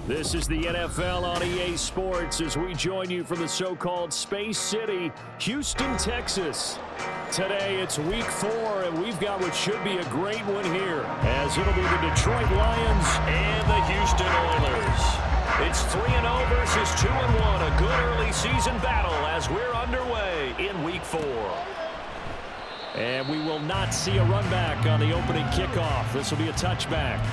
This is the NFL on EA Sports as we join you from the so-called Space City, Houston, Texas. Today it's week 4, and we've got what should be a great one here, as it'll be the Detroit Lions and the Houston Oilers. It's 3-0 versus 2-1, a good early season battle as we're underway in week 4. And we will not see a run back on the opening kickoff. This will be a touchback.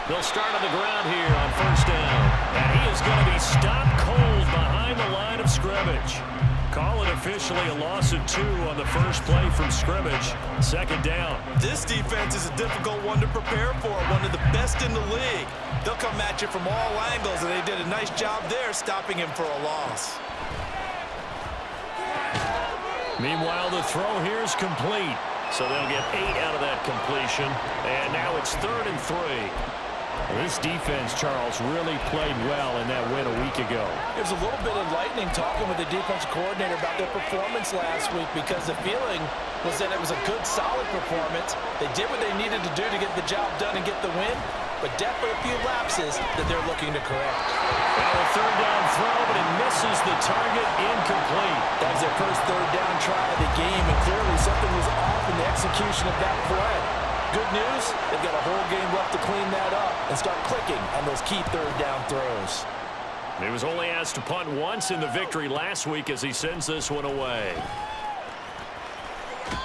They'll start on the ground here on first down. And he is going to be stopped cold behind the line of scrimmage. Call it officially a loss of 2 on the first play from scrimmage. Second down. This defense is a difficult one to prepare for, one of the best in the league. They'll come at you from all angles, and they did a nice job there stopping him for a loss. Meanwhile, the throw here is complete. So they'll get 8 out of that completion. And now it's 3rd and 3. This defense, Charles, really played well in that win a week ago. It was a little bit enlightening talking with the defensive coordinator about their performance last week, because the feeling was that it was a good, solid performance. They did what they needed to do to get the job done and get the win, but definitely a few lapses that they're looking to correct. Well, a 3rd down throw, but it misses the target, incomplete. That was their first 3rd down try of the game, and clearly something was off in the execution of that play. Good news, they've got a whole game left to clean that up and start clicking on those key 3rd down throws. He was only asked to punt once in the victory last week as he sends this one away.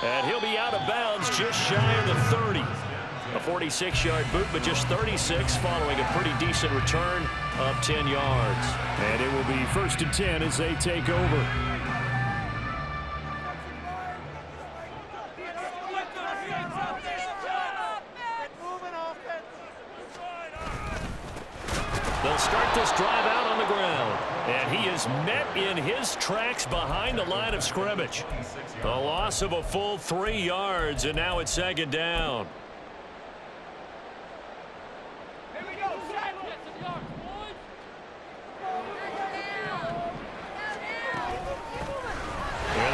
And he'll be out of bounds just shy of the 30. A 46-yard boot, but just 36 following a pretty decent return of 10 yards. And it will be 1st and 10 as they take over. They'll start this drive out on the ground. And he is met in his tracks behind the line of scrimmage. A loss of a full 3 yards, and now it's 2nd down. And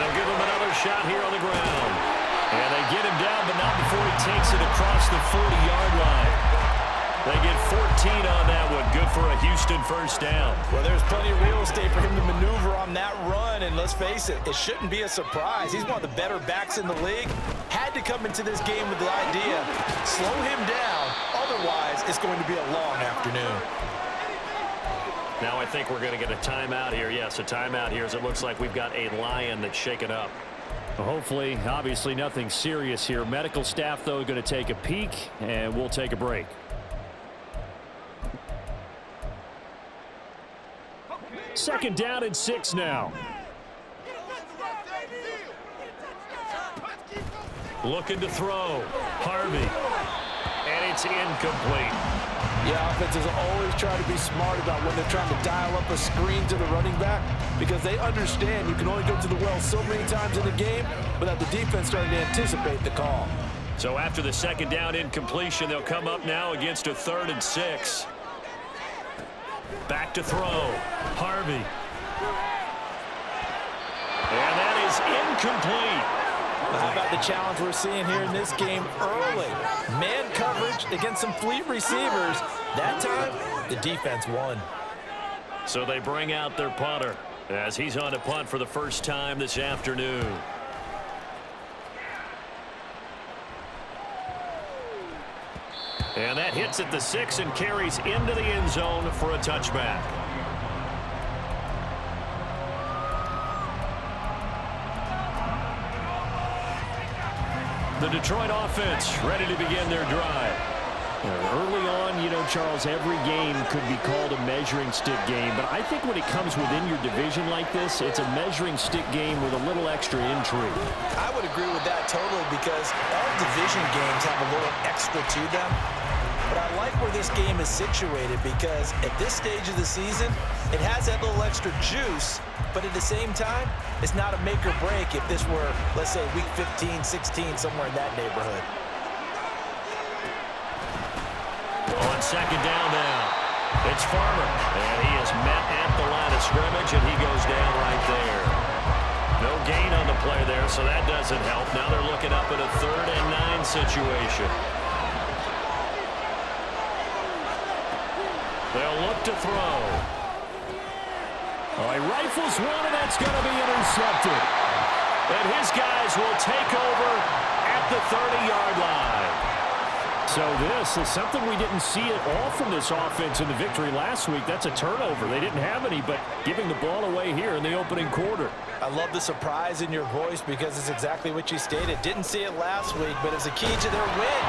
they'll give him another shot here on the ground. And they get him down, but not before he takes it across the 40-yard line. They get 14 on that one. Good for a Houston first down. Well, there's plenty of real estate for him to maneuver on that run, and let's face it, it shouldn't be a surprise. He's one of the better backs in the league. Had to come into this game with the idea, slow him down, otherwise it's going to be a long afternoon. Now I think we're going to get a timeout here. Yes, a timeout here, as it looks like we've got a Lion that's shaken up. Well, hopefully, obviously nothing serious here. Medical staff, though, going to take a peek, and we'll take a break. Second down and 6 now. Looking to throw. Harvey. And it's incomplete. Yeah, offenses always try to be smart about when they're trying to dial up a screen to the running back, because they understand you can only go to the well so many times in the game without the defense starting to anticipate the call. So after the 2nd down incompletion, they'll come up now against a 3rd and 6. Back to throw. Harvey. And that is incomplete. How about the challenge we're seeing here in this game early? Man coverage against some fleet receivers. That time, the defense won. So they bring out their punter as he's on to punt for the first time this afternoon. And that hits at the 6 and carries into the end zone for a touchback. The Detroit offense ready to begin their drive. Early on, you know, Charles, every game could be called a measuring stick game, but I think when it comes within your division like this, it's a measuring stick game with a little extra intrigue. I would agree with that totally, because all division games have a little extra to them. But I like where this game is situated, because at this stage of the season, it has that little extra juice, but at the same time, it's not a make or break if this were, let's say, week 15, 16, somewhere in that neighborhood. second down now. It's Farmer, and he is met at the line of scrimmage, and he goes down right there. No gain on the play there, so that doesn't help. Now they're looking up at a 3rd and 9 situation. They'll look to throw. Oh, he rifles one, and that's going to be intercepted. And his guys will take over at the 30-yard line. So this is something we didn't see at all from this offense in the victory last week. That's a turnover. They didn't have any, but giving the ball away here in the opening quarter. I love the surprise in your voice because it's exactly what you stated. Didn't see it last week, but it's a key to their win.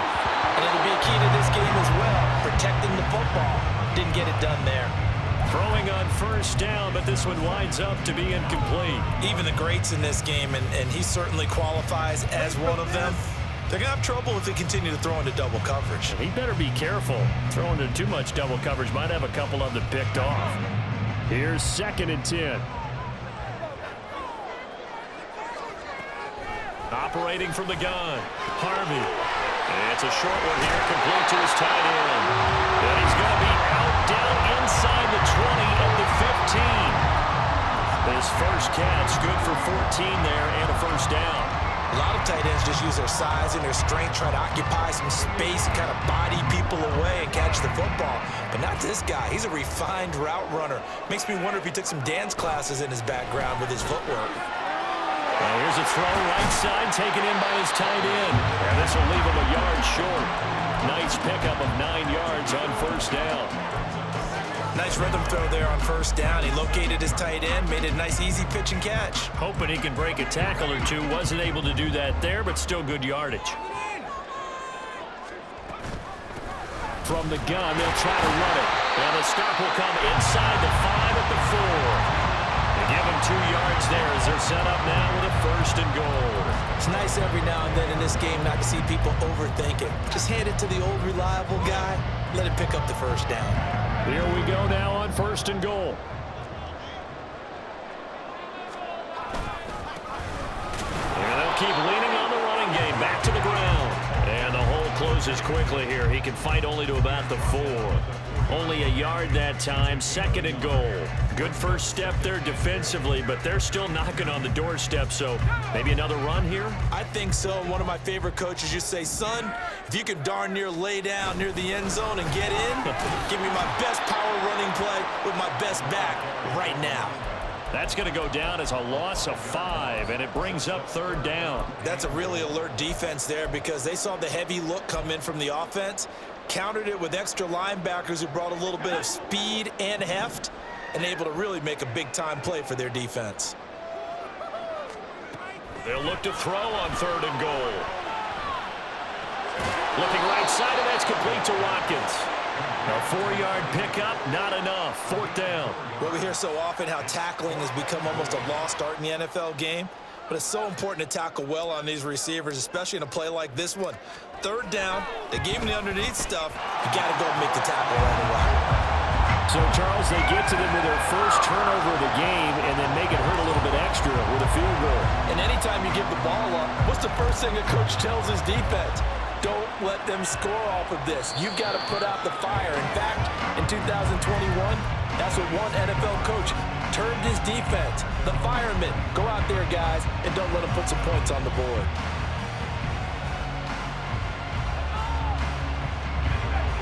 And it'll be a key to this game as well, protecting the football. Didn't get it done there. Throwing on 1st down, but this one winds up to be incomplete. Even the greats in this game, and he certainly qualifies as one of them, they're going to have trouble if they continue to throw into double coverage. He better be careful. Throwing into too much double coverage might have a couple of them picked off. Here's 2nd and 10. Operating from the gun, Harvey. It's a short one here, complete to his tight end. And he's going to be out down inside the 20 at the 15. His first catch, good for 14 there and a 1st down. A lot of tight ends just use their size and their strength, try to occupy some space, kind of body people away and catch the football. But not this guy. He's a refined route runner. Makes me wonder if he took some dance classes in his background with his footwork. Well, here's a throw right side taken in by his tight end. And this will leave him a yard short. Nice pickup of 9 yards on 1st down. Nice rhythm throw there on 1st down. He located his tight end, made it a nice easy pitch and catch. Hoping he can break a tackle or two. Wasn't able to do that there, but still good yardage. From the gun, they'll try to run it. And the stop will come inside the 5 at the 4. They give him 2 yards there as they're set up now with a 1st and goal. It's nice every now and then in this game not to see people overthink it. Just hand it to the old reliable guy. Let him pick up the 1st down. Here we go now on 1st and goal. And they'll keep leaning on the running game. Back to the ground. And the hole closes quickly here. He can fight only to about the 4. Only a yard that time. 2nd and goal. Good first step there defensively, but they're still knocking on the doorstep, so maybe another run here? I think so. One of my favorite coaches used to say, son, if you can darn near lay down near the end zone and get in, give me my best power running play with my best back right now. That's going to go down as a loss of 5, and it brings up 3rd down. That's a really alert defense there because they saw the heavy look come in from the offense, countered it with extra linebackers who brought a little bit of speed and heft, and able to really make a big-time play for their defense. They'll look to throw on 3rd and goal. Looking right side, and that's complete to Watkins. A 4-yard pickup, not enough. 4th down. Well, we hear so often how tackling has become almost a lost art in the NFL game, but it's so important to tackle well on these receivers, especially in a play like this one. 3rd down, they gave him the underneath stuff. You got to go and make the tackle right away. So, Charles, they get to them with their first turnover of the game and then make it hurt a little bit extra with a field goal. And anytime you give the ball up, what's the first thing a coach tells his defense? Don't let them score off of this. You've got to put out the fire. In fact, in 2021, that's what one NFL coach termed his defense. The firemen. Go out there, guys, and don't let them put some points on the board.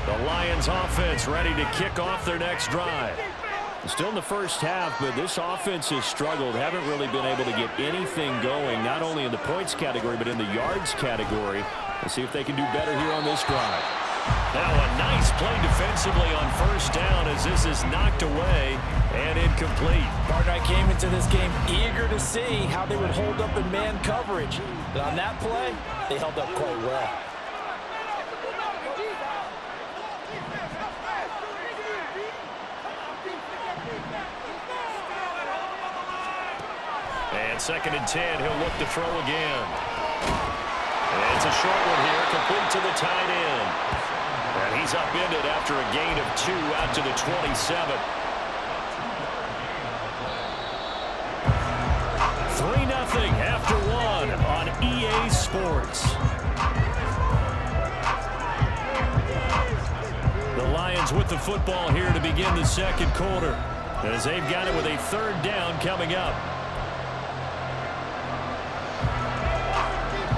The Lions offense ready to kick off their next drive. Still in the first half, but this offense has struggled. Haven't really been able to get anything going, not only in the points category, but in the yards category. Let's see if they can do better here on this drive. Now a nice play defensively on 1st down as this is knocked away and incomplete. Partner, I came into this game eager to see how they would hold up in man coverage. But on that play, they held up quite well. And 2nd and 10, he'll look to throw again. And it's a short one here, complete to the tight end. And he's upended after a gain of 2 out to the 27. 3-0 after 1 on EA Sports. The Lions with the football here to begin the second quarter, as they've got it with a third down coming up.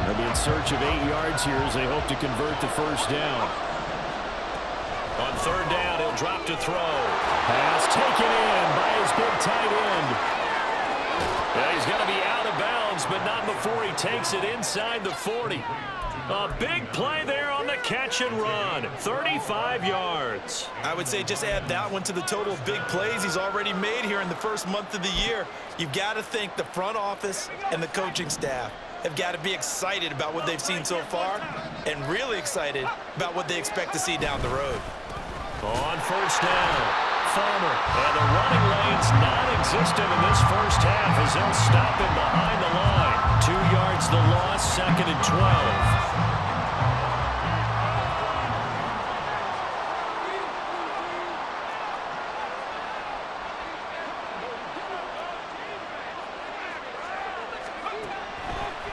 They'll be in search of 8 yards here as they hope to convert the first down. On third down, he'll drop to throw. Pass taken in by his big tight end. Yeah, he's going to be out of bounds, but not before he takes it inside the 40. A big play there on the catch and run. 35 yards. I would say just add that one to the total of big plays he's already made here in the first month of the year. You've got to think the front office and the coaching staff have got to be excited about what they've seen so far and really excited about what they expect to see down the road. On first down, Farmer. And the running lane's non-existent in this first half as they'll stop him behind the line. 2 yards the loss, 2nd and 12.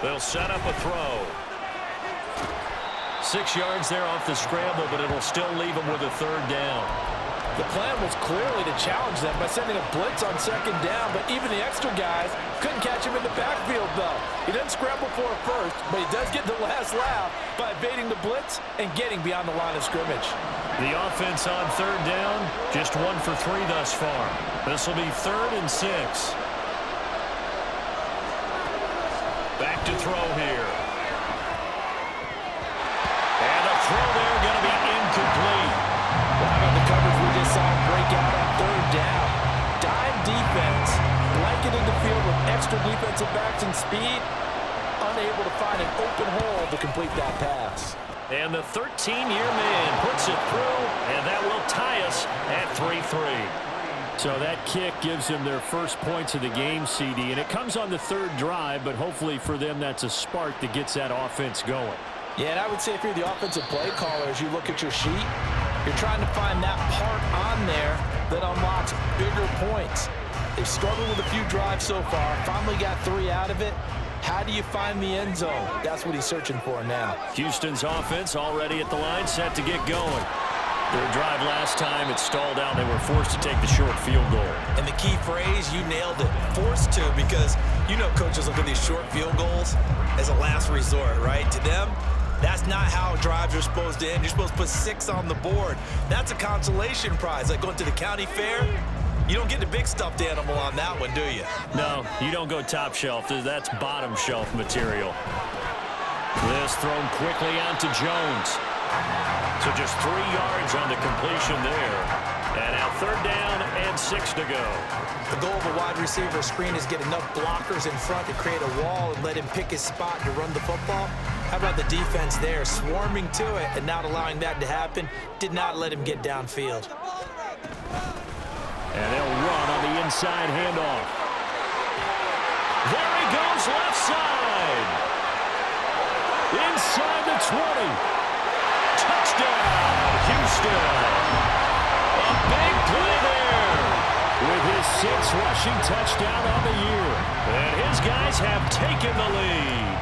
They'll set up a throw. 6 yards there off the scramble, but it'll still leave them with a third down. The plan was clearly to challenge them by sending a blitz on second down, but even the extra guys couldn't catch him in the backfield, though. He doesn't scramble for a first, but he does get the last laugh by evading the blitz and getting beyond the line of scrimmage. The offense on third down, just 1 for 3 thus far. This will be 3rd and 6. Back to throw here. And a throw there going to be incomplete. How about the coverage we just saw break out on third down? Dime defense, blanketed the field with extra defensive backs and speed, unable to find an open hole to complete that pass. And the 13-year man puts it through, and that will tie us at 3-3. So that kick gives them their first points of the game, CD, and it comes on the third drive, but hopefully for them that's a spark that gets that offense going. Yeah, and I would say if you're the offensive play caller, as you look at your sheet, you're trying to find that part on there that unlocks bigger points. They've struggled with a few drives so far, finally got 3 out of it. How do you find the end zone? That's what he's searching for now. Houston's offense already at the line, set to get going. Their drive last time, it stalled out. They were forced to take the short field goal. And the key phrase, you nailed it, forced to, because you know coaches look at these short field goals as a last resort, right? To them, that's not how drives are supposed to end. You're supposed to put 6 on the board. That's a consolation prize. Like going to the county fair, you don't get the big stuffed animal on that one, do you? No, you don't go top shelf. That's bottom shelf material. This thrown quickly onto Jones. So just 3 yards on the completion there. And now 3rd down and 6 to go. The goal of a wide receiver screen is get enough blockers in front to create a wall and let him pick his spot to run the football. How about the defense there, swarming to it and not allowing that to happen? Did not let him get downfield. And they'll run on the inside handoff. There he goes, left side. Inside the 20. Touchdown, Houston. A big play there with his 6th rushing touchdown on the year. And his guys have taken the lead.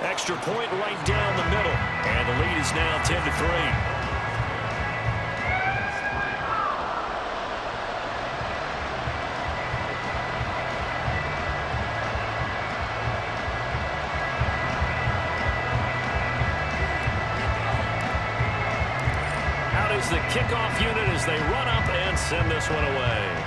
Extra point right down the middle. And the lead is now 10-3. The kickoff unit as they run up and send this one away.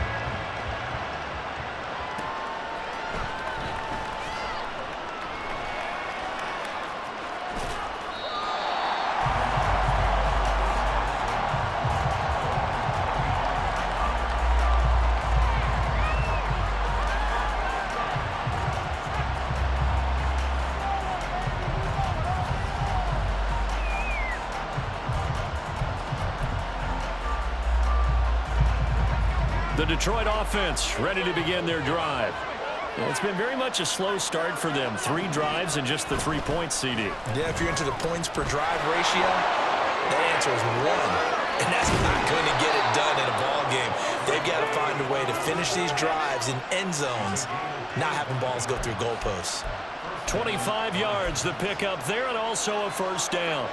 The Detroit offense ready to begin their drive. It's been very much a slow start for them. 3 drives and just the 3 points, CD. Yeah, if you're into the points per drive ratio, that answer is 1. And that's not going to get it done in a ball game. They've got to find a way to finish these drives in end zones, not having balls go through goalposts. 25 yards the pick up there, and also a first down.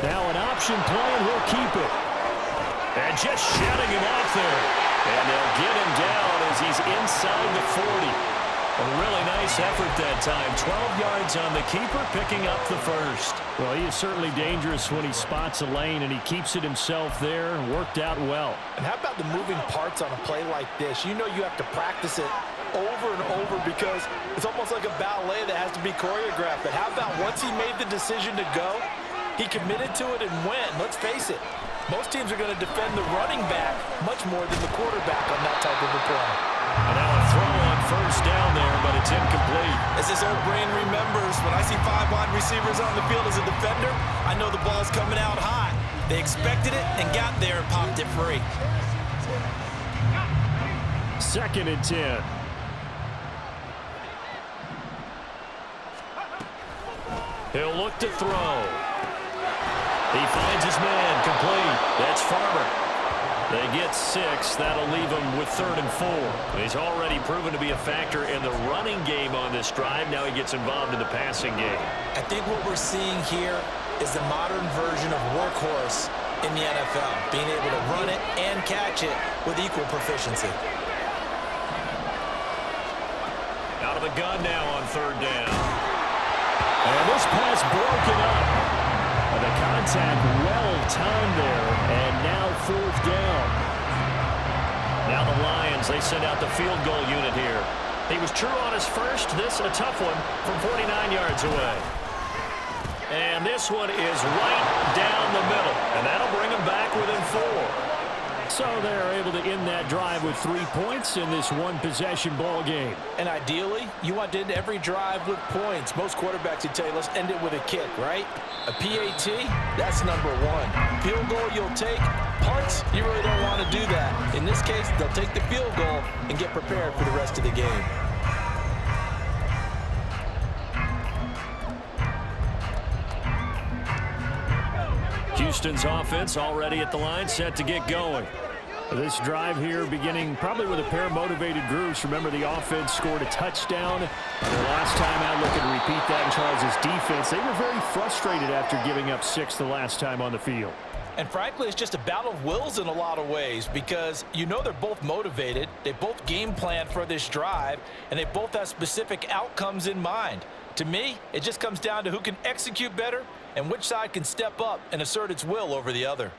Now an option play, and he'll keep it. And just shutting him off there. And they'll get him down as he's inside the 40. A really nice effort that time. 12 yards on the keeper, picking up the first. Well, he is certainly dangerous when he spots a lane, and he keeps it himself there. Worked out well. And how about the moving parts on a play like this? You know you have to practice it over and over because it's almost like a ballet that has to be choreographed. But how about once he made the decision to go, he committed to it and went. Let's face it, most teams are going to defend the running back much more than the quarterback on that type of a play. And now a throw on first down there, but it's incomplete. As his old brain remembers, when I see 5 wide receivers on the field as a defender, I know the ball's coming out hot. They expected it and got there and popped it free. 2nd and 10. He'll look to throw. He finds his man, complete. That's Farmer. They get 6. That'll leave him with 3rd and 4. He's already proven to be a factor in the running game on this drive. Now he gets involved in the passing game. I think what we're seeing here is the modern version of workhorse in the NFL, being able to run it and catch it with equal proficiency. Out of the gun now on 3rd down. And this pass broken up. And the contact well timed there, and now 4th down. Now the Lions, they send out the field goal unit here. He was true on his first. This a tough one from 49 yards away. And this one is right down the middle, and that'll bring him back within 4. So they're able to end that drive with 3 points in this one-possession ball game. And ideally, you want to end every drive with points. Most quarterbacks would tell you, let's end it with a kick, right? A PAT, that's number 1. Field goal you'll take. Punts, you really don't want to do that. In this case, they'll take the field goal and get prepared for the rest of the game. Houston's offense already at the line, set to get going. This drive here beginning probably with a pair of motivated groups. Remember, the offense scored a touchdown. Their last time out, looking to repeat that in Charles' defense. They were very frustrated after giving up 6 the last time on the field. And frankly, it's just a battle of wills in a lot of ways because you know they're both motivated. They both game plan for this drive, and they both have specific outcomes in mind. To me, it just comes down to who can execute better and which side can step up and assert its will over the other.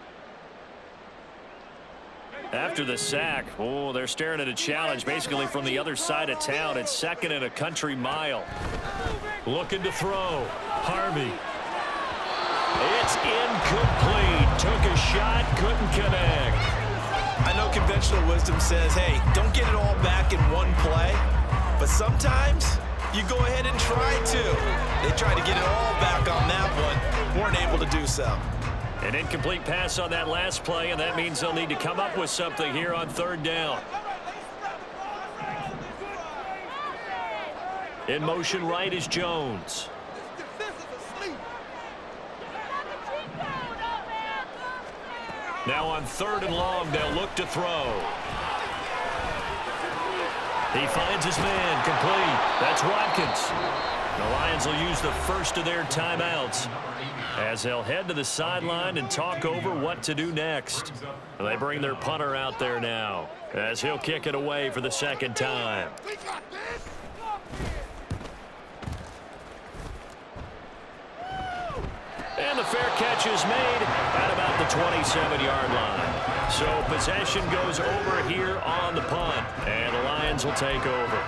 After the sack, oh, they're staring at a challenge basically from the other side of town. It's 2nd and a country mile. Looking to throw. Harvey. It's incomplete. Took a shot, couldn't connect. I know conventional wisdom says, hey, don't get it all back in one play. But sometimes you go ahead and try to. They tried to get it all back on that one. Weren't able to do so. An incomplete pass on that last play, and that means they'll need to come up with something here on 3rd down. In motion right is Jones. Now on 3rd and long, they'll look to throw. He finds his man, complete. That's Watkins. The Lions will use the first of their timeouts as they'll head to the sideline and talk over what to do next. They bring their punter out there now as he'll kick it away for the 2nd time. And the fair catch is made at about the 27-yard line. So possession goes over here on the punt, and the Lions will take over.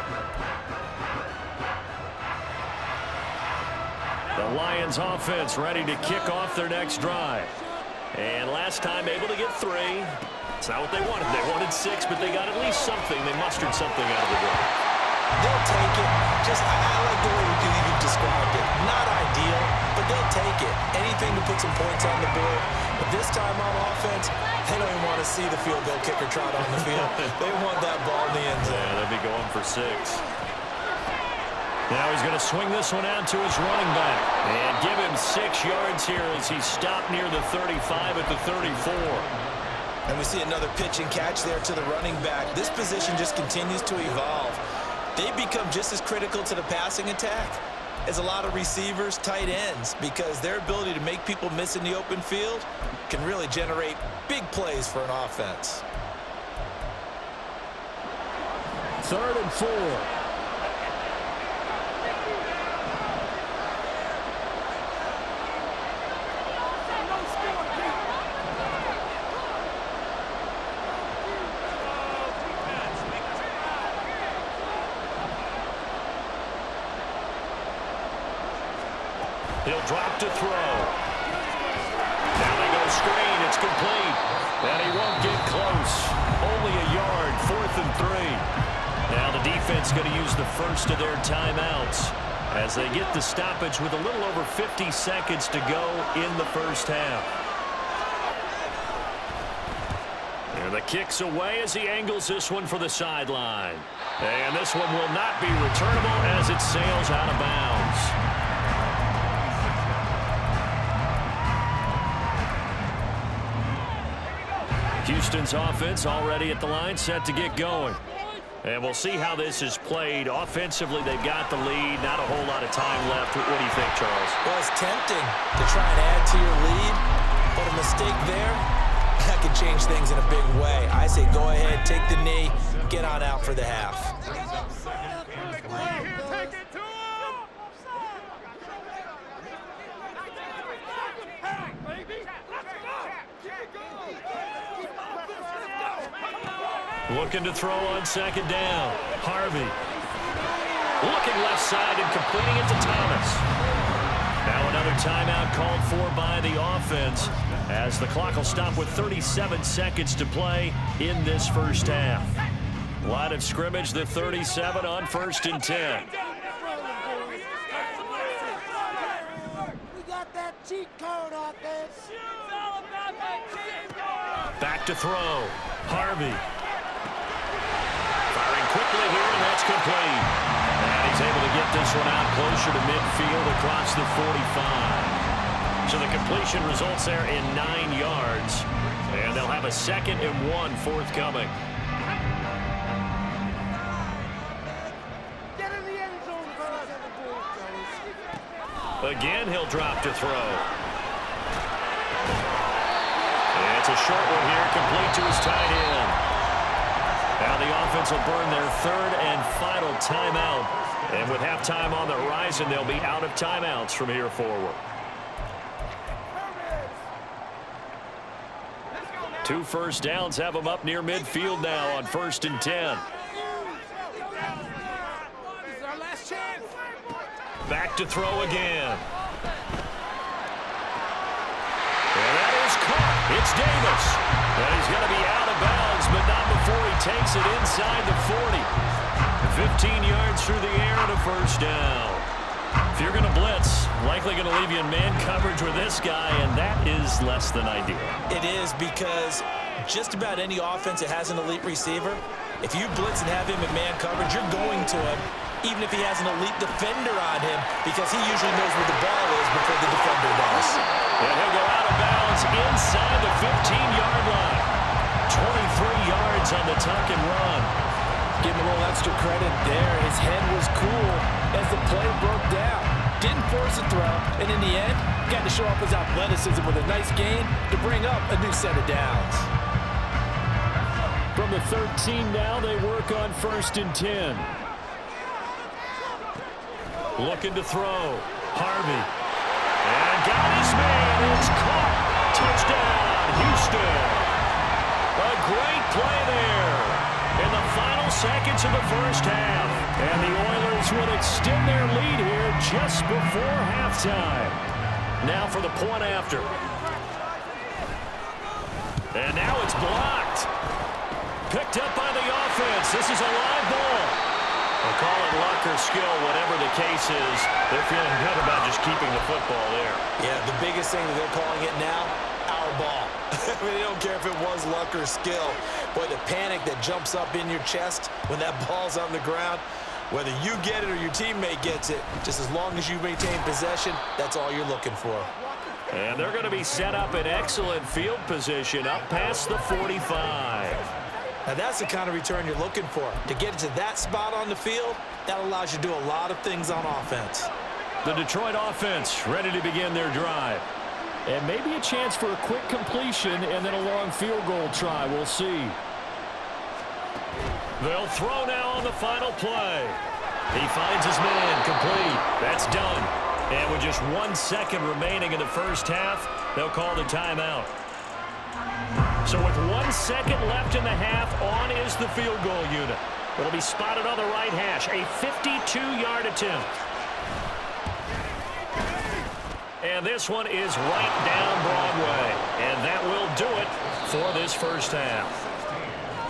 The Lions offense ready to kick off their next drive. And last time able to get 3. It's not what they wanted. They wanted 6, but they got at least something. They mustered something out of the drive. They'll take it. I like the way you've described it. Not ideal, but they'll take it. Anything to put some points on the board. But this time on offense, they don't even want to see the field goal kicker trot on the field. They want that ball in the end zone. Yeah, they'll be going for 6. Now he's going to swing this one out to his running back and give him 6 yards here as he stopped near the 35 at the 34. And we see another pitch and catch there to the running back. This position just continues to evolve. They become just as critical to the passing attack as a lot of receivers, tight ends, because their ability to make people miss in the open field can really generate big plays for an offense. 3rd and 4. He'll drop to throw. Now they go screen. It's complete. And he won't get close. Only a yard. 4th and 3. Now the defense going to use the first of their timeouts as they get the stoppage with a little over 50 seconds to go in the first half. And the kick's away as he angles this one for the sideline. And this one will not be returnable as it sails out of bounds. Houston's offense already at the line, set to get going. And we'll see how this is played. Offensively, they've got the lead. Not a whole lot of time left. What do you think, Charles? Well, it's tempting to try and add to your lead, but a mistake there, that could change things in a big way. I say go ahead, take the knee, get on out for the half. Looking to throw on 2nd down. Harvey. Looking left side and completing it to Thomas. Now another timeout called for by the offense as the clock will stop with 37 seconds to play in this first half. Line of scrimmage, the 37 on 1st and 10. We got that cheat code offense. Back to throw. Harvey. Firing quickly here, and that's complete. And he's able to get this one out closer to midfield across the 45. So the completion results there in 9 yards. And they'll have a 2nd and 1 forthcoming. Get in the end zone, fellas. Again, he'll drop to throw. And it's a short one here, complete to his tight end. Now the offense will burn their 3rd and final timeout. And with halftime on the horizon, they'll be out of timeouts from here forward. 2 first downs have them up near midfield now on 1st and 10. This is our last chance. Back to throw again. And that is caught. It's Davis. And he's going to be out of bounds, but not before he takes it inside the 40. 15 yards through the air and a first down. If you're going to blitz, likely going to leave you in man coverage with this guy, and that is less than ideal. It is, because just about any offense that has an elite receiver, if you blitz and have him in man coverage, you're going to him, even if he has an elite defender on him, because he usually knows where the ball is before the defender does. And he'll go out of bounds inside the 15-yard line. 23 yards on the tuck and run. Give him a little extra credit there. His head was cool as the play broke down. Didn't force a throw, and in the end, got to show off his athleticism with a nice gain to bring up a new set of downs. From the 13 now, they work on 1st and 10. Looking to throw. Harvey. And got his man. It's caught. Touchdown, Houston. A great play there in the final seconds of the first half. And the Oilers will extend their lead here just before halftime. Now for the point after. And now it's blocked. Picked up by the offense. This is a live ball. They'll call it luck or skill, whatever the case is. They're feeling good about just keeping the football there. Yeah, the biggest thing that they're calling it now, our ball. I mean, they don't care if it was luck or skill. Boy, the panic that jumps up in your chest when that ball's on the ground, whether you get it or your teammate gets it, just as long as you maintain possession, that's all you're looking for. And they're going to be set up in excellent field position up past the 45. Now that's the kind of return you're looking for. To get to that spot on the field, that allows you to do a lot of things on offense. The Detroit offense ready to begin their drive. And maybe a chance for a quick completion and then a long field goal try. We'll see. They'll throw now on the final play. He finds his man complete. That's done. And with just 1 second remaining in the first half, they'll call the timeout. So with 1 second left in the half, on is the field goal unit. It'll be spotted on the right hash. A 52-yard attempt. And this one is right down Broadway. And that will do it for this first half.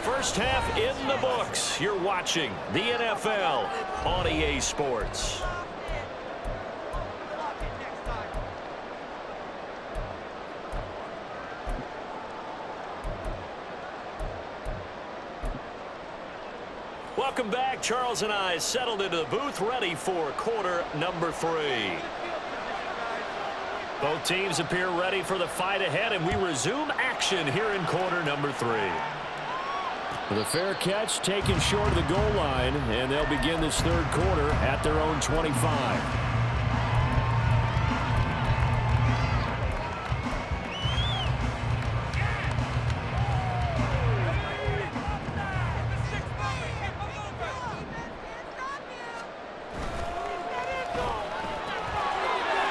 First half in the books. You're watching the NFL on EA Sports. Welcome back. Charles and I settled into the booth ready for quarter number 3. Both teams appear ready for the fight ahead, and we resume action here in quarter number 3. The fair catch taken short of the goal line, and they'll begin this third quarter at their own 25.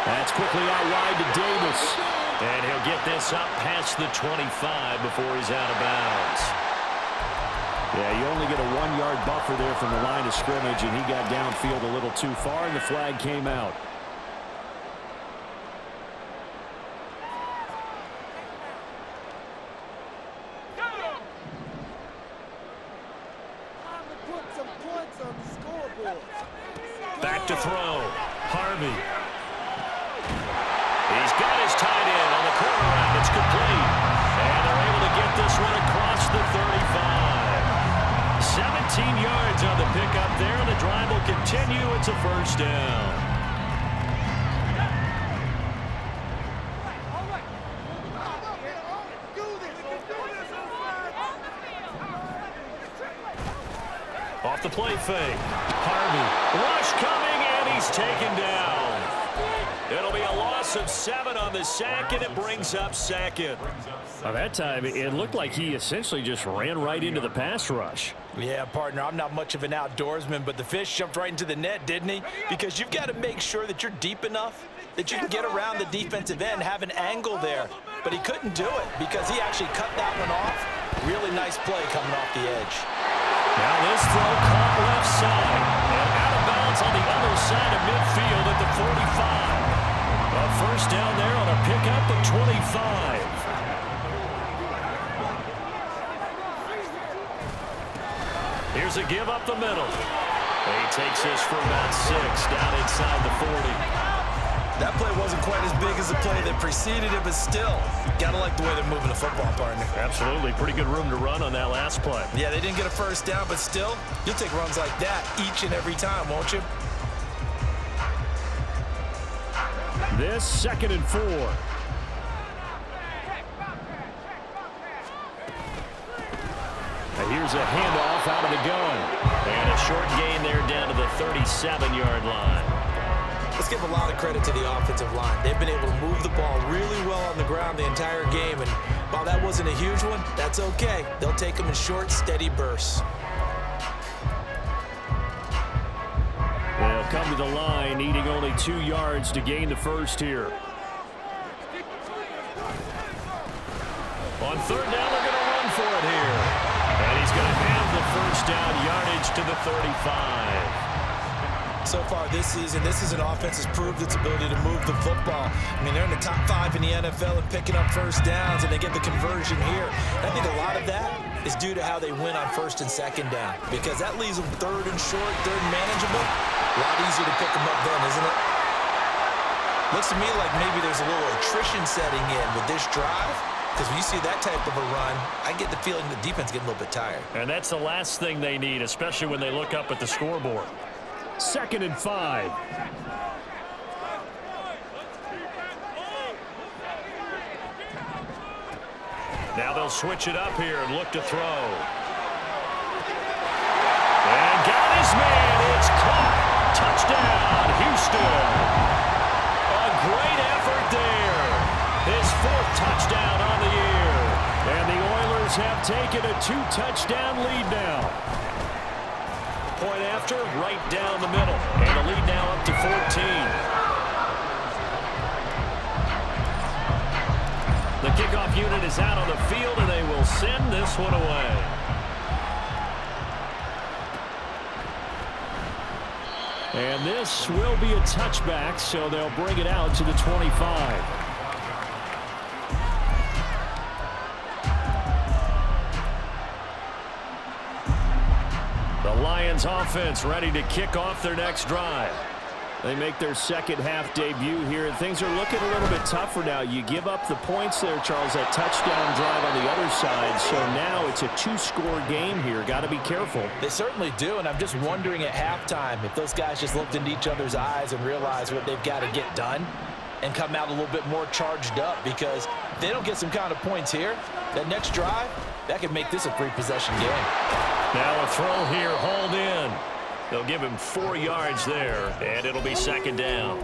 That's quickly out wide to Davis. And he'll get this up past the 25 before he's out of bounds. Yeah, you only get a 1-yard buffer there from the line of scrimmage, and he got downfield a little too far, and the flag came out. Back to throw. Harvey. He's got his tight end on the corner route. It's complete. And they're able to get this one across the 35. 17 yards on the pickup there. The drive will continue. It's a first down. Off the play fake. Harvey. Rush coming, and he's taken down. It'll be a loss of 7 on the sack, and it brings up second. By that time, it looked like he essentially just ran right into the pass rush. Yeah, partner, I'm not much of an outdoorsman, but the fish jumped right into the net, didn't he? Because you've got to make sure that you're deep enough that you can get around the defensive end, have an angle there. But he couldn't do it because he actually cut that one off. Really nice play coming off the edge. Now this throw caught left side. And out of bounds on the other side of midfield at the 45. A first down there on a pickup of 25. Here's a give up the middle. He takes this for about 6 down inside the 40. That play wasn't quite as big as the play that preceded it, but still, gotta like the way they're moving the football, partner. Absolutely. Pretty good room to run on that last play. Yeah, they didn't get a first down, but still, you'll take runs like that each and every time, won't you? This 2nd and 4. And here's a handoff out of the gun. And a short gain there down to the 37-yard line. Let's give a lot of credit to the offensive line. They've been able to move the ball really well on the ground the entire game. And while that wasn't a huge one, that's okay. They'll take them in short, steady bursts. They'll come to the line, needing only 2 yards to gain the first here. On 3rd down, they're going to run for it here. And he's going to have the first down yardage to the 35. So far this season, this is an offense that's proved its ability to move the football. I mean, they're in the top 5 in the NFL and picking up first downs, and they get the conversion here. And I think a lot of that is due to how they win on 1st and 2nd down, because that leaves them 3rd and short, 3rd and manageable. A lot easier to pick them up then, isn't it? Looks to me like maybe there's a little attrition setting in with this drive, because when you see that type of a run, I get the feeling the defense getting a little bit tired. And that's the last thing they need, especially when they look up at the scoreboard. 2nd and 5. Now they'll switch it up here and look to throw. And got his man. It's caught. Touchdown, Houston. A great effort there. His 4th touchdown on the year. And the Oilers have taken a 2-touchdown lead now. Point after, right down the middle. And the lead now up to 14. The kickoff unit is out on the field, and they will send this one away. And this will be a touchback, so they'll bring it out to the 25. The Lions offense ready to kick off their next drive. They make their second half debut here, and things are looking a little bit tougher now. You give up the points there, Charles, that touchdown drive on the other side, so now it's a 2-score game here. Got to be careful. They certainly do, and I'm just wondering at halftime if those guys just looked into each other's eyes and realized what they've got to get done and come out a little bit more charged up, because if they don't get some kind of points here, that next drive, that could make this a 3-possession game. Now a throw here, hauled in. They'll give him 4 yards there, and it'll be second down.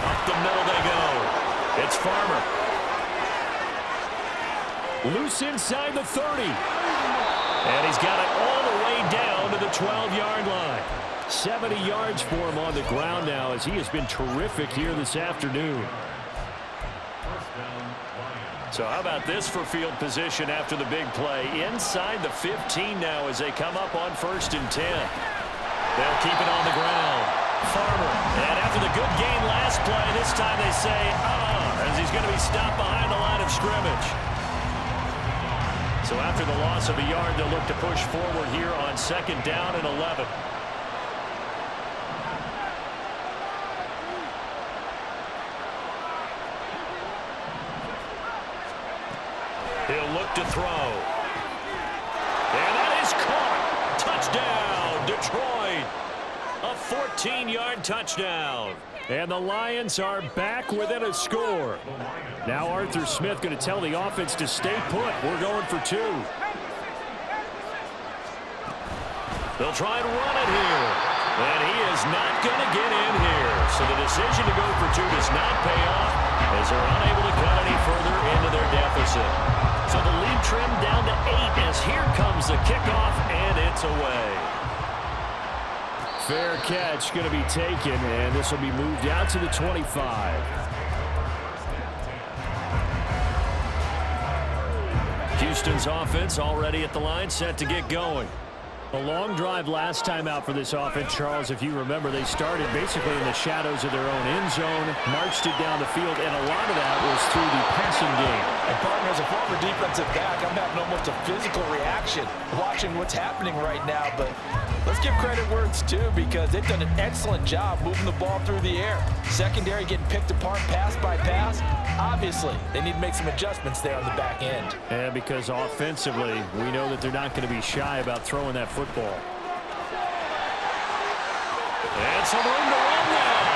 Up the middle they go. It's Farmer. Loose inside the 30. And he's got it all the way down to the 12-yard line. 70 yards for him on the ground now, as he has been terrific here this afternoon. So how about this for field position after the big play? Inside the 15 now as they come up on 1st and 10. They'll keep it on the ground. Farmer. And after the good gain last play, this time they say, as he's going to be stopped behind the line of scrimmage. So after the loss of a yard, they'll look to push forward here on 2nd down and 11. He'll look to throw. And that is caught. Touchdown, Detroit. A 14-yard touchdown. And the Lions are back within a score. Now Arthur Smith going to tell the offense to stay put. We're going for 2. They'll try and run it here. And he is not going to get in here. So the decision to go for 2 does not pay off, as they're unable to cut any further into their deficit. So the lead trimmed down to 8 as here comes the kickoff, and it's away. Fair catch going to be taken, and this will be moved out to the 25. Houston's offense already at the line, set to get going. A long drive last time out for this offense, Charles. If you remember, they started basically in the shadows of their own end zone, marched it down the field, and a lot of that was through the passing game. And partner, as a former defensive back, I'm having almost a physical reaction watching what's happening right now. But let's give credit where it's due, because they've done an excellent job moving the ball through the air. Secondary getting picked apart pass by pass. Obviously, they need to make some adjustments there on the back end. And because offensively, we know that they're not going to be shy about throwing that football. And some room to run now.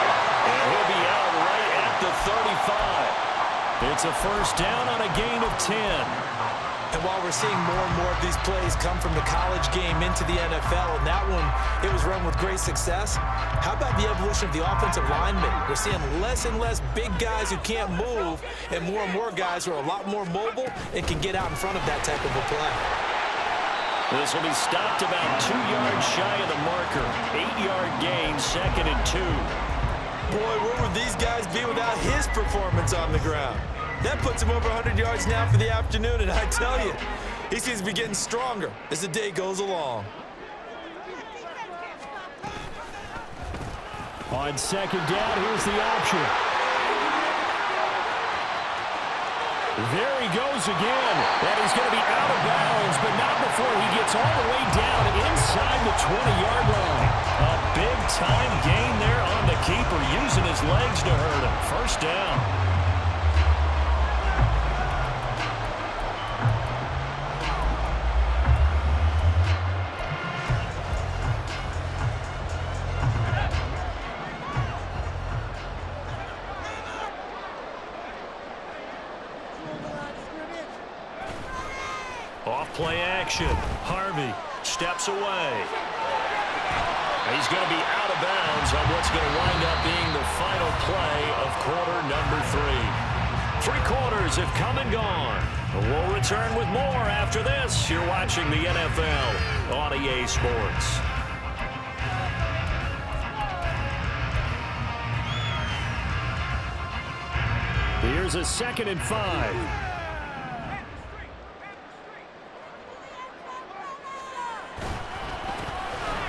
And he'll be out right at the 35. It's a 1st down on a gain of 10. And while we're seeing more and more of these plays come from the college game into the NFL, and that one, it was run with great success, how about the evolution of the offensive linemen? We're seeing less and less big guys who can't move, and more guys who are a lot more mobile and can get out in front of that type of a play. This will be stopped about 2 yards shy of the marker. 8-yard gain, 2nd and 2. Boy, where would these guys be without his performance on the ground? That puts him over 100 yards now for the afternoon, and I tell you, he seems to be getting stronger as the day goes along. On 2nd down, here's the option. There he goes again, and he's going to be out of bounds, but not before he gets all the way down inside the 20-yard line. A big-time gain there on the keeper, using his legs to hurt him. 1st down. Off play action. Harvey steps away. He's going to be out of bounds on what's going to wind up being the final play of quarter number 3. 3 quarters have come and gone. We'll return with more after this. You're watching the NFL on EA Sports. Here's a 2nd and 5.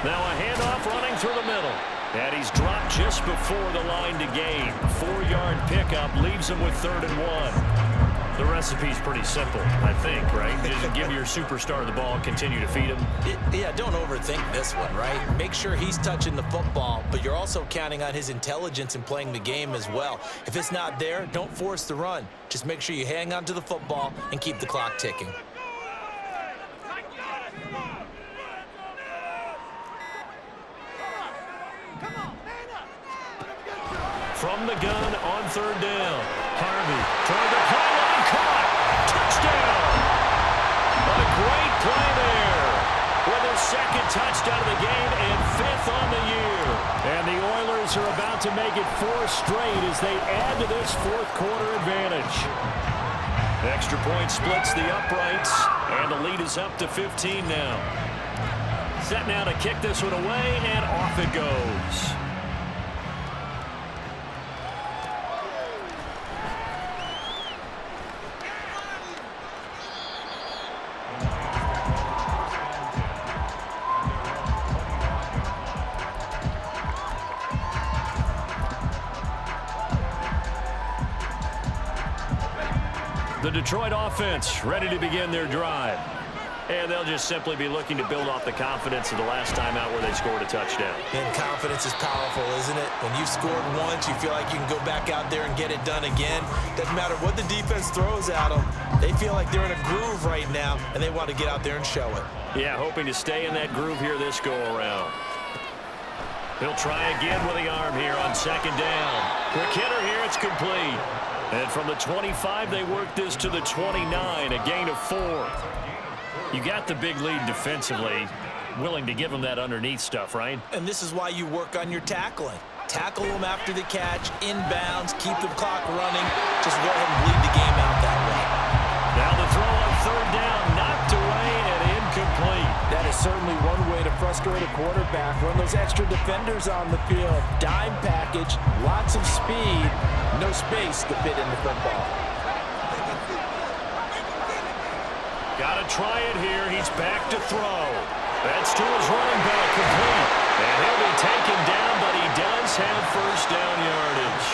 Now a handoff running through the middle. And he's dropped just before the line to gain. 4-yard pickup leaves him with 3rd and 1. The recipe's pretty simple, I think, right? Just give your superstar the ball, continue to feed him. Yeah, don't overthink this one, right? Make sure he's touching the football, but you're also counting on his intelligence in playing the game as well. If it's not there, don't force the run. Just make sure you hang on to the football and keep the clock ticking. From the gun on 3rd down. Harvey toward the pylon, caught. Touchdown. A great play there with his 2nd touchdown of the game and 5th on the year. And the Oilers are about to make it 4 straight as they add to this 4th quarter advantage. Extra point splits the uprights, and the lead is up to 15 now. Set now to kick this one away, and off it goes. The Detroit offense ready to begin their drive. And they'll just simply be looking to build off the confidence of the last time out where they scored a touchdown. And confidence is powerful, isn't it? When you've scored once, you feel like you can go back out there and get it done again. Doesn't matter what the defense throws at them. They feel like they're in a groove right now, and they want to get out there and show it. Yeah, hoping to stay in that groove here this go-around. He'll try again with the arm here on 2nd down. Quick hitter here, it's complete. And from the 25, they work this to the 29, a gain of 4. You got the big lead defensively, willing to give them that underneath stuff, right? And this is why you work on your tackling. Tackle them after the catch, inbounds, keep the clock running. Just go ahead and bleed the game out that way. Now the throw on 3rd down, knocked away and incomplete. That is certainly one way to frustrate a quarterback. Run those extra defenders on the field. Dime package, lots of speed, no space to fit in the football. Got to try it here. He's back to throw. That's to his running back, complete. And he'll be taken down, but he does have 1st down yardage.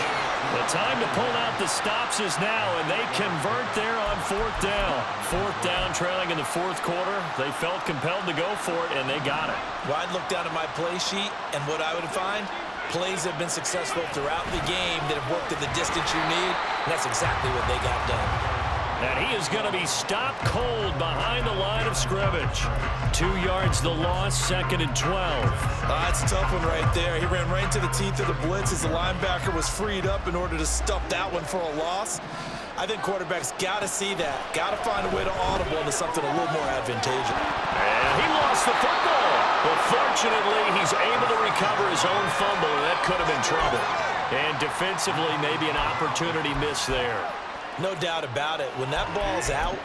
The time to pull out the stops is now, and they convert there on 4th down. 4th down, trailing in the 4th quarter. They felt compelled to go for it, and they got it. Well, I'd look down at my play sheet, and what I would find, plays have been successful throughout the game that have worked at the distance you need, and that's exactly what they got done. And he is going to be stopped cold behind the line of scrimmage. 2 yards the loss, 2nd and 12. That's a tough one right there. He ran right into the teeth of the blitz as the linebacker was freed up in order to stuff that one for a loss. I think quarterbacks got to see that. Got to find a way to audible into something a little more advantageous. And he lost the football. But fortunately, he's able to recover his own fumble, and that could have been trouble. And defensively, maybe an opportunity miss there. No doubt about it. When that ball's out,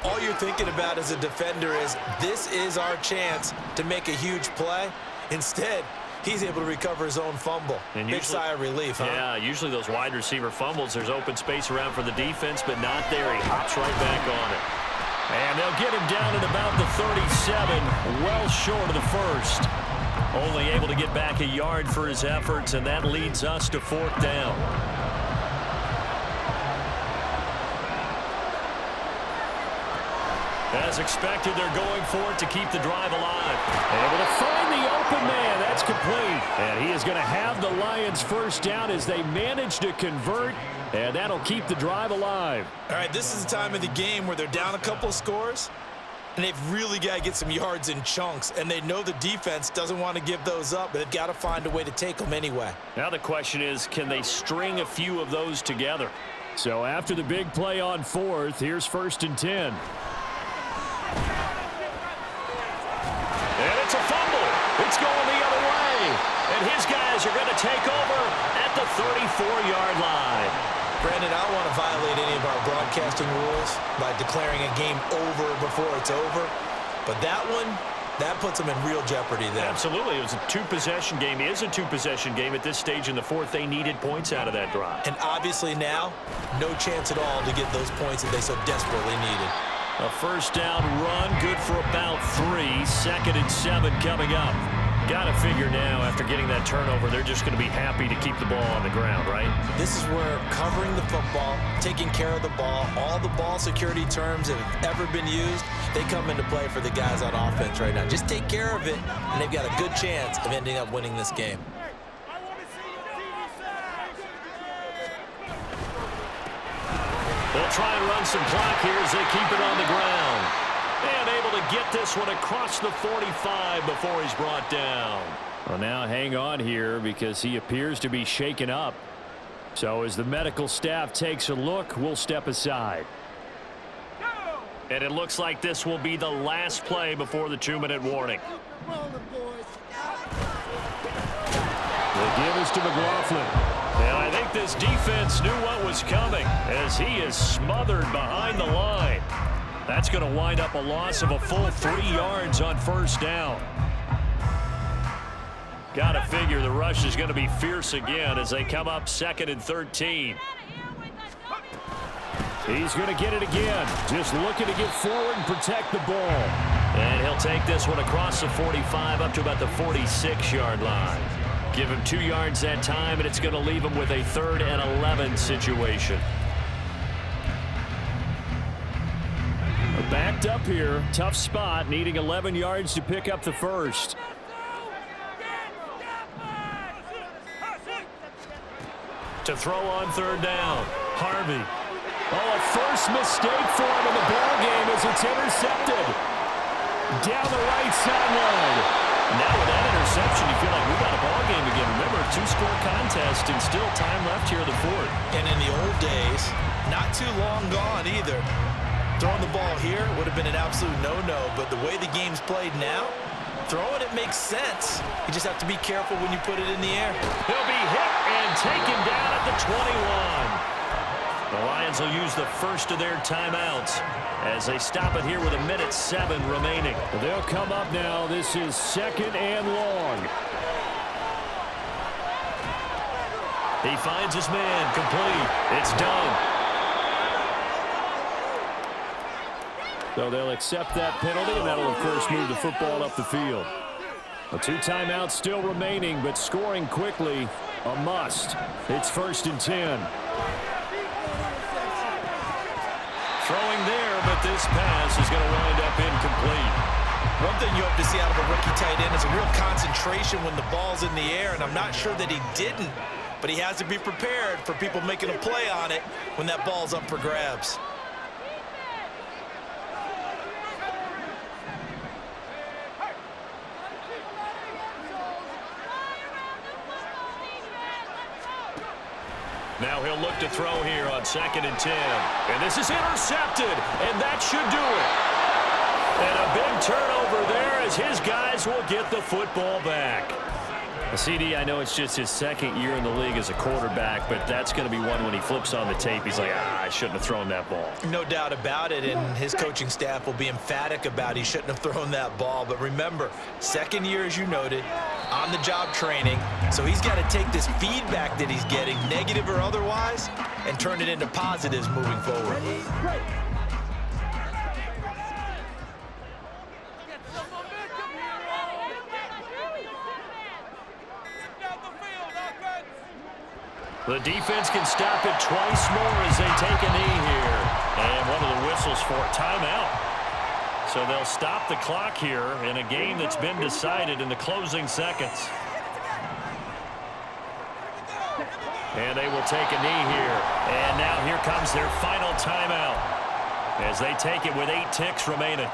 all you're thinking about as a defender is, this is our chance to make a huge play. Instead, he's able to recover his own fumble. And big sigh of relief, huh? Yeah, usually those wide receiver fumbles, there's open space around for the defense, but not there. He hops right back on it. And they'll get him down at about the 37, well short of the 1st. Only able to get back a yard for his efforts, and that leads us to 4th down. As expected, they're going for it to keep the drive alive. Able to find the open man. That's complete. And he is going to have the Lions 1st down as they manage to convert. And that'll keep the drive alive. All right, this is the time of the game where they're down a couple of scores. And they've really got to get some yards in chunks. And they know the defense doesn't want to give those up, but they've got to find a way to take them anyway. Now the question is, can they string a few of those together? So after the big play on 4th, here's 1st and 10. And his guys are going to take over at the 34-yard line. Brandon, I don't want to violate any of our broadcasting rules by declaring a game over before it's over. But that one, that puts them in real jeopardy there. Absolutely. It was a two-possession game. It is a two-possession game at this stage in the fourth. They needed points out of that drive. And obviously now, no chance at all to get those points that they so desperately needed. A first down run, good for about 3. 2nd and 7 coming up. Got to figure now, after getting that turnover, they're just going to be happy to keep the ball on the ground, right? This is where covering the football, taking care of the ball, all the ball security terms that have ever been used, they come into play for the guys on offense right now. Just take care of it, and they've got a good chance of ending up winning this game. They'll try and run some clock here as they keep it on the ground. And able to get this one across the 45 before he's brought down. Well, now hang on here because he appears to be shaken up. So as the medical staff takes a look, we'll step aside. And it looks like this will be the last play before the 2-minute warning. The give is to McLaughlin. And I think this defense knew what was coming as he is smothered behind the line. That's going to wind up a loss of a full 3 yards on first down. Got to figure the rush is going to be fierce again as they come up 2nd and 13. He's going to get it again. Just looking to get forward and protect the ball. And he'll take this one across the 45 up to about the 46-yard line. Give him 2 yards that time, and it's going to leave him with a 3rd and 11 situation. Backed up here. Tough spot. Needing 11 yards to pick up the first. To throw on 3rd down. Harvey. Oh, a first mistake for him in the ball game as it's intercepted. Down the right sideline. Now with that interception, you feel like we got a ball game again. Remember, 2-score contest and still time left here in the fourth. And in the old days, not too long gone either. Throwing the ball here would have been an absolute no-no, but the way the game's played now, throwing it makes sense. You just have to be careful when you put it in the air. He'll be hit and taken down at the 21. The Lions will use the first of their timeouts as they stop it here with 1:07 remaining. They'll come up now. This is 2nd and long. He finds his man, complete. It's done. So they'll accept that penalty, and that'll, of course, move the football up the field. 2 timeouts still remaining, but scoring quickly, a must. It's 1st and 10. Throwing there, but this pass is going to wind up incomplete. One thing you hope to see out of a rookie tight end is a real concentration when the ball's in the air, and I'm not sure that he didn't, but he has to be prepared for people making a play on it when that ball's up for grabs. Now he'll look to throw here on 2nd and 10. And this is intercepted, and that should do it. And a big turnover there as his guys will get the football back. CD, I know it's just his 2nd year in the league as a quarterback, but that's going to be one when he flips on the tape. He's like, I shouldn't have thrown that ball. No doubt about it, and his coaching staff will be emphatic about he shouldn't have thrown that ball. But remember, 2nd year, as you noted, on-the-job training, so he's got to take this feedback that he's getting, negative or otherwise, and turn it into positives moving forward. The defense can stop it twice more as they take a knee here. And one of the whistles for a timeout. So they'll stop the clock here in a game that's been decided in the closing seconds. And they will take a knee here. And now here comes their final timeout as they take it with 8 ticks remaining.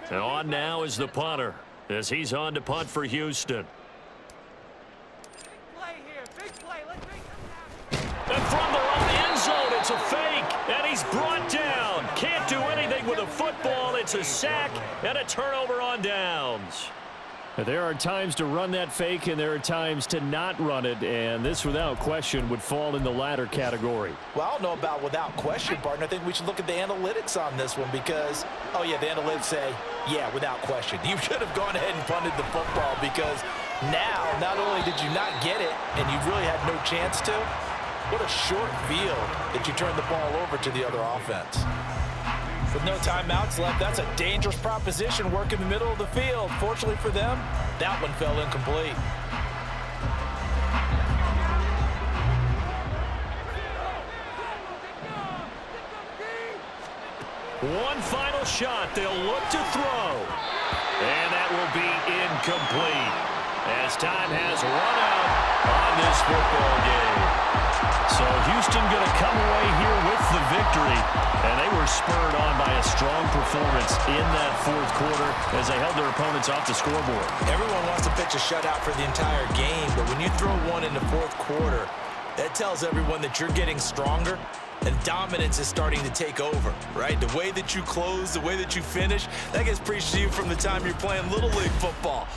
And on now is the punter as he's on to punt for Houston. Play here, big play. It's a sack and a turnover on downs. There are times to run that fake, and there are times to not run it, and this, without question, would fall in the latter category. Well, I don't know about without question, partner. I think we should look at the analytics on this one because, oh, yeah, the analytics say, yeah, without question. You should have gone ahead and punted the football because now, not only did you not get it and you really had no chance to, what a short field that you turned the ball over to the other offense. With no timeouts left, that's a dangerous proposition, work in the middle of the field. Fortunately for them, that one fell incomplete. One final shot. They'll look to throw. And that will be incomplete as time has run out on this football game. So Houston going to come away here with the victory, and they were spurred on by a strong performance in that fourth quarter as they held their opponents off the scoreboard. Everyone wants to pitch a shutout for the entire game, but when you throw one in the fourth quarter, that tells everyone that you're getting stronger and dominance is starting to take over, right? The way that you close, the way that you finish, that gets preached to you from the time you're playing Little League football.